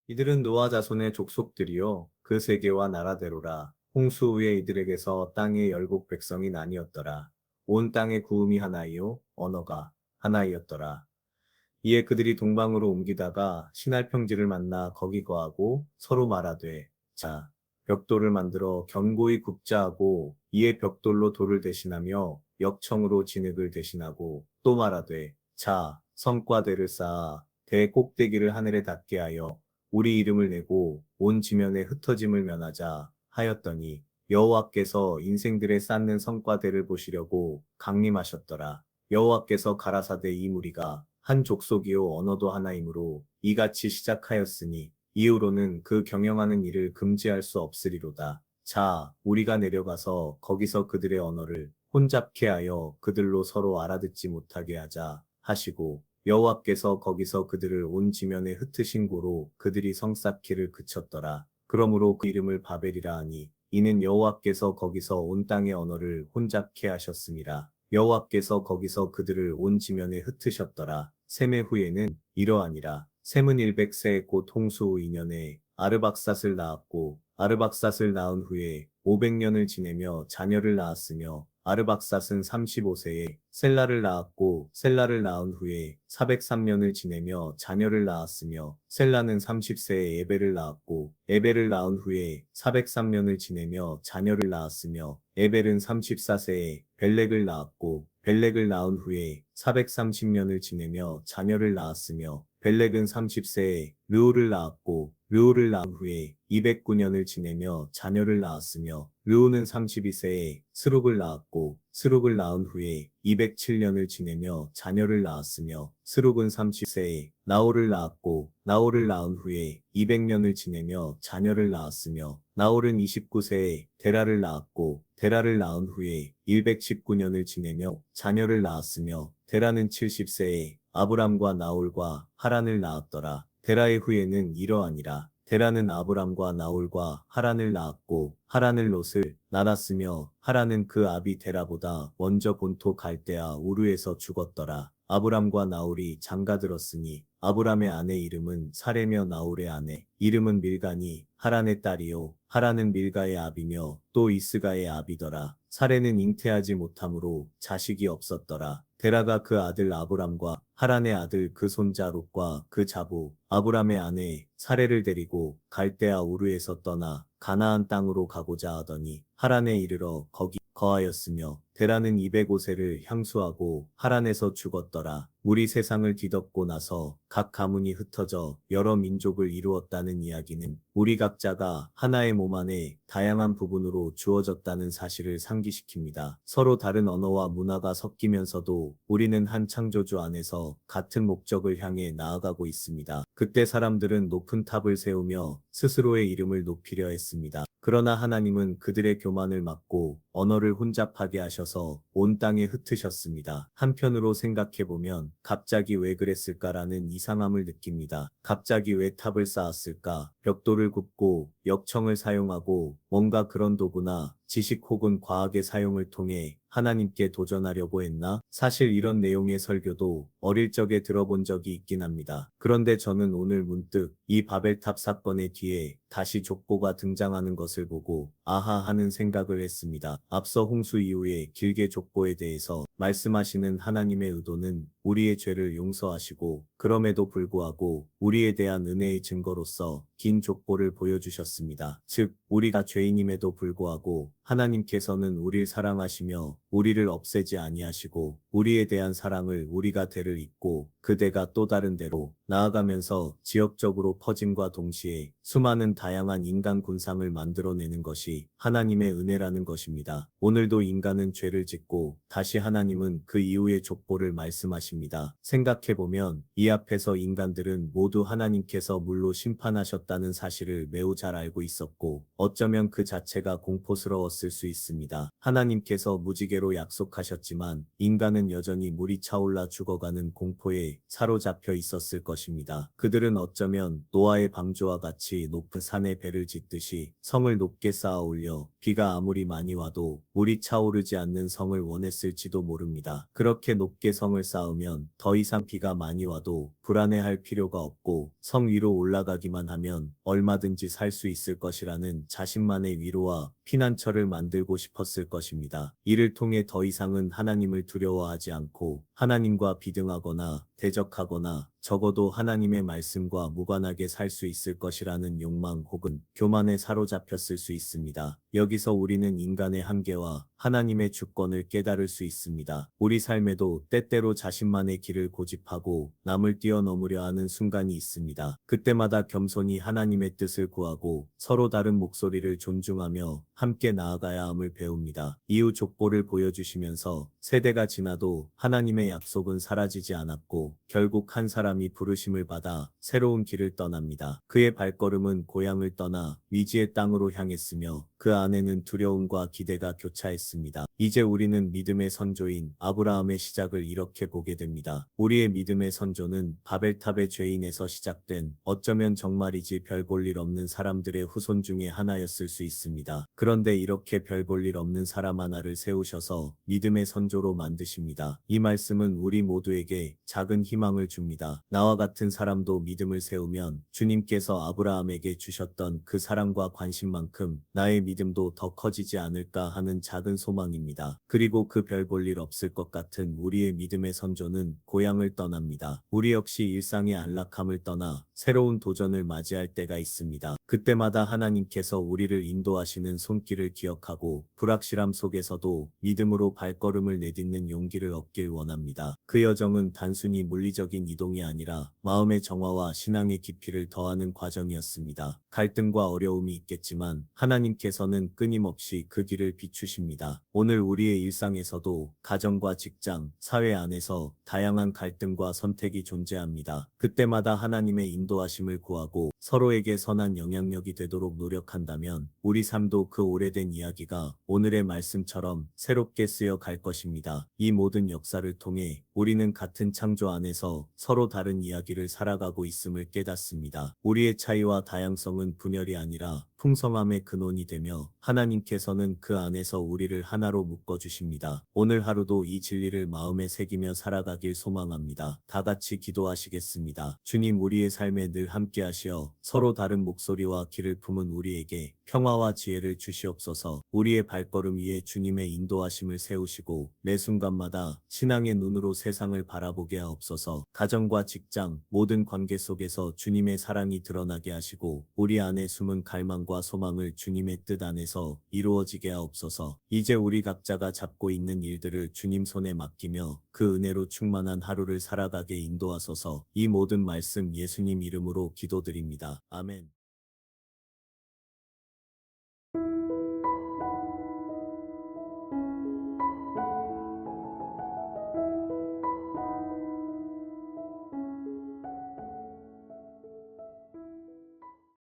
이들은 노아 자손의 족속들이요 그 세계와 나라대로라. 홍수 후에 이들에게서 땅의 열국 백성이 나뉘었더라. 온 땅의 구음이 하나이요 언어가 하나이었더라. 이에 그들이 동방으로 옮기다가 신할 평지를 만나 거기 거하고 서로 말하되 자 벽돌을 만들어 견고히 굽자 하고 이에 벽돌로 돌을 대신하며 역청으로 진흙을 대신하고 또 말하되 자 성과대를 쌓아 대 꼭대기를 하늘에 닿게 하여 우리 이름을 내고 온 지면에 흩어짐을 면하자 하였더니 여호와께서 인생들의 쌓는 성과대를 보시려고 강림하셨더라. 여호와께서 가라사대 이 무리가 한 족속이요 언어도 하나이므로 이같이 시작하였으니 이후로는 그 경영하는 일을 금지할 수 없으리로다. 자, 우리가 내려가서 거기서 그들의 언어를 혼잡케 하여 그들로 서로 알아듣지 못하게 하자 하시고 여호와께서 거기서 그들을 온 지면에 흩으신 고로 그들이 성 쌓기를 그쳤더라. 그러므로 그 이름을 바벨이라 하니 이는 여호와께서 거기서 온 땅의 언어를 혼잡케 하셨음이라. 여호와께서 거기서 그들을 온 지면에 흩으셨더라. 셈의 후에는 이러하니라. 셈은 100세의 곧 홍수 후 2년에 아르박삿을 낳았고 아르박삿을 낳은 후에 500년을 지내며 자녀를 낳았으며 아르박삿은 35세에 셀라를 낳았고 셀라를 낳은 후에 403년을 지내며 자녀를 낳았으며 셀라는 30세에 에벨을 낳았고 에벨을 낳은 후에 403년을 지내며 자녀를 낳았으며 에벨은 34세에 벨렉을 낳았고 벨렉을 낳은 후에 430년을 지내며 자녀를 낳았으며 벨렉은 30세에 르우를 낳았고 르우를 낳은 후에 209년을 지내며 자녀를 낳았으며 르우는 32세에 스룩을 낳았고 스룩을 낳은 후에 207년을 지내며 자녀를 낳았으며 스룩은 30세에 나홀을 낳았고 나홀을 낳은 후에 200년을 지내며 자녀를 낳았으며 나홀은 29세에 데라를 낳았고 데라를 낳은 후에 119년을 지내며 자녀를 낳았으며 데라는 70세에 아브람과 나홀과 하란을 낳았더라. 데라의 후에는 이러하니라. 데라는 아브람과 나홀과 하란을 낳았고 하란을 롯을 낳았으며 하란은 그 아비 데라보다 먼저 본토 갈대아 우르에서 죽었더라. 아브람과 나홀이 장가들었으니 아브람의 아내 이름은 사레며 나홀의 아내 이름은 밀가니 하란의 딸이요 하란은 밀가의 아비며 또 이스가의 아비더라. 사레는 잉태하지 못하므로 자식이 없었더라. 데라가 그 아들 아브람과 하란의 아들 그 손자 롯과 그 자부 아브람의 아내 사레를 데리고 갈대아 우르에서 떠나 가나안 땅으로 가고자 하더니 하란에 이르러 거기 거하였으며 데라는 205세를 향수하고 하란에서 죽었더라. 우리 세상을 뒤덮고 나서 각 가문이 흩어져 여러 민족을 이루었다는 이야기는 우리 각자가 하나의 몸 안에 다양한 부분으로 주어졌다는 사실을 상기시킵니다. 서로 다른 언어와 문화가 섞이면서도 우리는 한 창조주 안에서 같은 목적을 향해 나아가고 있습니다. 그때 사람들은 높은 탑을 세우며 스스로의 이름을 높이려 했습니다. 그러나 하나님은 그들의 교만을 막고 언어를 혼잡하게 하셔서 온 땅에 흩으셨습니다. 한편으로 생각해보면 갑자기 왜 그랬을까라는 이상함을 느낍니다. 갑자기 왜 탑을 쌓았을까? 벽돌을 굽고 역청을 사용하고 뭔가 그런 도구나 지식 혹은 과학의 사용을 통해 하나님께 도전하려고 했나? 사실 이런 내용의 설교도 어릴 적에 들어본 적이 있긴 합니다. 그런데 저는 오늘 문득 이 바벨탑 사건의 뒤에 다시 족보가 등장하는 것을 보고 아하 하는 생각을 했습니다. 앞서 홍수 이후에 길게 족보에 대해서 말씀하시는 하나님의 의도는 우리의 죄를 용서하시고 그럼에도 불구하고 우리에 대한 은혜의 증거로서 긴 족보를 보여주셨습니다. 즉 우리가 죄인임에도 불구하고 하나님께서는 우리를 사랑하시며 우리를 없애지 아니하시고 우리에 대한 사랑을 우리가 대를 잇고 그 대가 또 다른 데로 나아가면서 지역적으로 퍼짐과 동시에 수많은 다양한 인간 군상을 만들어내는 것이 하나님의 은혜라는 것입니다. 오늘도 인간은 죄를 짓고 다시 하나님은 그 이후의 족보를 말씀하십니다. 생각해보면 이 앞에서 인간들은 모두 하나님께서 물로 심판하셨다는 사실을 매우 잘 알고 있었고 어쩌면 그 자체가 공포스러웠을 수 있습니다. 하나님께서 무지개로 약속하셨지만 인간은 여전히 물이 차올라 죽어가는 공포에 사로잡혀 있었을 것입니다. 그들은 어쩌면 노아의 방주와 같이 높은 산에 배를 짓듯이 성을 높게 쌓아 올려 비가 아무리 많이 와도 물이 차오르지 않는 성을 원했을지도 모릅니다. 그렇게 높게 성을 쌓으면 더 이상 비가 많이 와도 불안해할 필요가 없고 성 위로 올라가기만 하면 얼마든지 살 수 있을 것이라는 자신만의 위로와 피난처를 만들고 싶었을 것입니다. 이를 통해 더 이상은 하나님을 두려워하지 않고 하나님과 비등하거나 대적하거나 적어도 하나님의 말씀과 무관하게 살 수 있을 것이라는 욕망 혹은 교만에 사로잡혔을 수 있습니다. 여기서 우리는 인간의 한계와 하나님의 주권을 깨달을 수 있습니다. 우리 삶에도 때때로 자신만의 길을 고집하고 남을 뛰어넘으려 하는 순간이 있습니다. 그때마다 겸손히 하나님의 뜻을 구하고 서로 다른 목소리를 존중하며 함께 나아가야 함을 배웁니다. 이후 족보를 보여주시면서 세대가 지나도 하나님의 약속은 사라지지 않았고 결국 한 사람이 부르심을 받아 새로운 길을 떠납니다. 그의 발걸음은 고향을 떠나 위지의 땅으로 향했으며 그 안에는 두려움과 기대가 교차했습니다. 이제 우리는 믿음의 선조인 아브라함의 시작을 이렇게 보게 됩니다. 우리의 믿음의 선조는 바벨탑의 죄인에서 시작된 어쩌면 정말이지 별 볼 일 없는 사람들의 후손 중에 하나였을 수 있습니다. 그런데 이렇게 별 볼 일 없는 사람 하나를 세우셔서 믿음의 선조로 만드십니다. 이 말씀은 우리 모두에게 작은 희망을 줍니다. 나와 같은 사람도 믿음을 세우면 주님께서 아브라함에게 주셨던 그 사랑과 관심만큼 나의 믿음도 더 커지지 않을까 하는 작은 소망입니다. 그리고 그 별 볼 일 없을 것 같은 우리의 믿음의 선조는 고향을 떠납니다. 우리 역시 일상의 안락함을 떠나 새로운 도전을 맞이할 때가 있습니다. 그때마다 하나님께서 우리를 인도하시는 손길을 기억하고 불확실함 속에서도 믿음으로 발걸음을 내딛는 용기를 얻길 원합니다. 그 여정은 단순히 물리적인 이동이 아니라 마음의 정화와 신앙의 깊이를 더하는 과정이었습니다. 갈등과 어려움이 있겠지만 하나님께서는 끊임없이 그 길을 비추십니다. 오늘 우리의 일상에서도 가정과 직장, 사회 안에서 다양한 갈등과 선택이 존재합니다. 그때마다 하나님의 인도하심을 구하고 서로에게 선한 영향력이 되도록 노력한다면 우리 삶도 그 오래된 이야기가 오늘의 말씀처럼 새롭게 쓰여 갈 것입니다. 이 모든 역사를 통해 우리는 같은 창조 안에서 서로 다른 이야기를 살아가고 있음을 깨닫습니다. 우리의 차이와 다양성은 분열이 아니라 풍성함의 근원이 되며 하나님께서는 그 안에서 우리를 하나로 묶어주십니다. 오늘 하루도 이 진리를 마음에 새기며 살아가길 소망합니다. 다 같이 기도하시겠습니다. 주님, 우리의 삶에 늘 함께하시어 서로 다른 목소리와 길을 품은 우리에게 평화와 지혜를 주시옵소서. 우리의 발걸음 위에 주님의 인도하심을 세우시고 매 순간마다 신앙의 눈으로 세상을 바라보게 하옵소서. 가정과 직장, 모든 관계 속에서 주님의 사랑이 드러나게 하시고 우리 안에 숨은 갈망과 소망을 주님의 뜻 안에서 이루어지게 하옵소서. 이제 우리 각자가 잡고 있는 일들을 주님 손에 맡기며 그 은혜로 충만한 하루를 살아가게 인도하소서. 이 모든 말씀 예수님 이름으로 기도드립니다. 아멘.